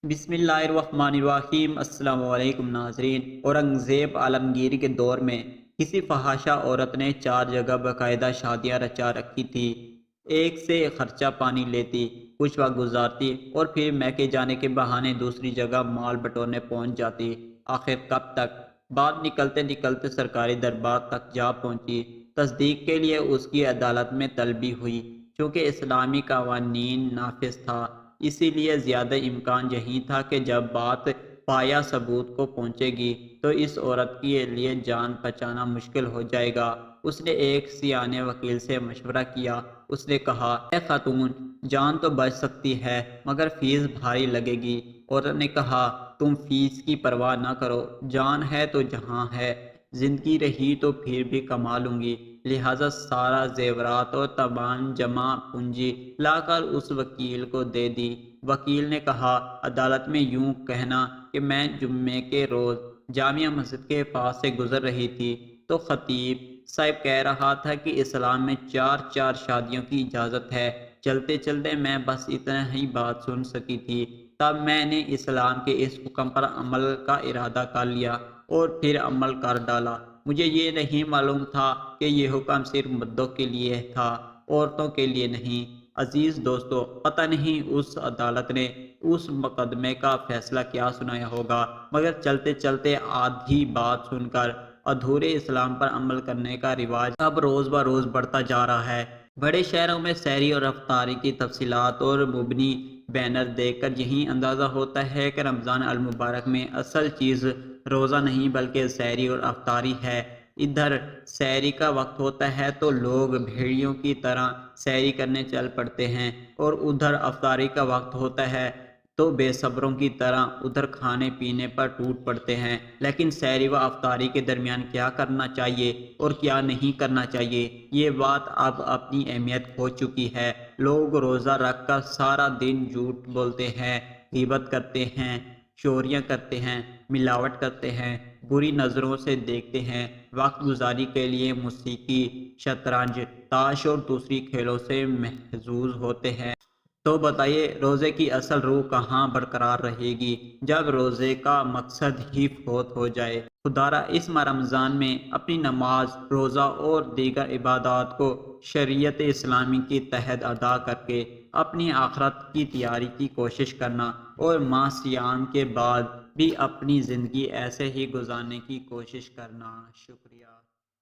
بسم اللہ الرحمن الرحیم۔ السلام علیکم ناظرین۔ اورنگزیب عالمگیر کے دور میں کسی فحاشہ عورت نے 4 جگہ باقاعدہ شادیاں رچا رکھی تھی۔ ایک سے خرچہ پانی لیتی، کچھ وقت گزارتی اور پھر میکے جانے کے بہانے دوسری جگہ مال بٹورنے پہنچ جاتی۔ آخر کب تک؟ بات نکلتے نکلتے سرکاری دربار تک جا پہنچی۔ تصدیق کے لیے اس کی عدالت میں طلبی ہوئی۔ چونکہ اسلامی قوانین نافذ تھا، اسی لیے زیادہ امکان یہی تھا کہ جب بات پایا ثبوت کو پہنچے گی تو اس عورت کے لیے جان بچانا مشکل ہو جائے گا۔ اس نے ایک سیانے وکیل سے مشورہ کیا۔ اس نے کہا، اے خاتون، جان تو بچ سکتی ہے مگر فیس بھاری لگے گی۔ عورت نے کہا، تم فیس کی پرواہ نہ کرو، جان ہے تو جہاں ہے، زندگی رہی تو پھر بھی کما لوں گی۔ لہٰذا سارا زیورات اور تمام جمع پونجی لا کر اس وکیل کو دے دی۔ وکیل نے کہا، عدالت میں یوں کہنا کہ میں جمعے کے روز جامع مسجد کے پاس سے گزر رہی تھی تو خطیب صاحب کہہ رہا تھا کہ اسلام میں 4 شادیوں کی اجازت ہے۔ چلتے چلتے میں بس اتنا ہی بات سن سکی تھی، تب میں نے اسلام کے اس حکم پر عمل کا ارادہ کر لیا اور پھر عمل کر ڈالا۔ مجھے یہ نہیں معلوم تھا کہ یہ حکم صرف مردوں کے لیے تھا، عورتوں کے لیے نہیں۔ عزیز دوستو، پتہ نہیں اس عدالت نے اس مقدمے کا فیصلہ کیا سنایا ہوگا، مگر چلتے چلتے آدھی بات سن کر ادھورے اسلام پر عمل کرنے کا رواج اب روز بروز بڑھتا جا رہا ہے۔ بڑے شہروں میں سحری اور افطاری کی تفصیلات اور مبنی بینر دیکھ کر یہی اندازہ ہوتا ہے کہ رمضان المبارک میں اصل چیز روزہ نہیں بلکہ سحری اور افطاری ہے۔ ادھر سحری کا وقت ہوتا ہے تو لوگ بھیڑیوں کی طرح سحری کرنے چل پڑتے ہیں، اور ادھر افطاری کا وقت ہوتا ہے تو بے صبروں کی طرح ادھر کھانے پینے پر ٹوٹ پڑتے ہیں۔ لیکن سحری و افطاری کے درمیان کیا کرنا چاہیے اور کیا نہیں کرنا چاہیے، یہ بات اب اپنی اہمیت کھو چکی ہے۔ لوگ روزہ رکھ کر سارا دن جھوٹ بولتے ہیں، غیبت کرتے ہیں، چوریاں کرتے ہیں، ملاوٹ کرتے ہیں، بری نظروں سے دیکھتے ہیں، وقت گزاری کے لیے موسیقی، شطرنج، تاش اور دوسری کھیلوں سے محظوظ ہوتے ہیں۔ تو بتائیے، روزے کی اصل روح کہاں برقرار رہے گی جب روزے کا مقصد ہی فوت ہو جائے؟ خدارا اس ماہ رمضان میں اپنی نماز، روزہ اور دیگر عبادات کو شریعت اسلامی کے تحت ادا کر کے اپنی آخرت کی تیاری کی کوشش کرنا، اور ماہ سیام کے بعد بھی اپنی زندگی ایسے ہی گزارنے کی کوشش کرنا۔ شکریہ۔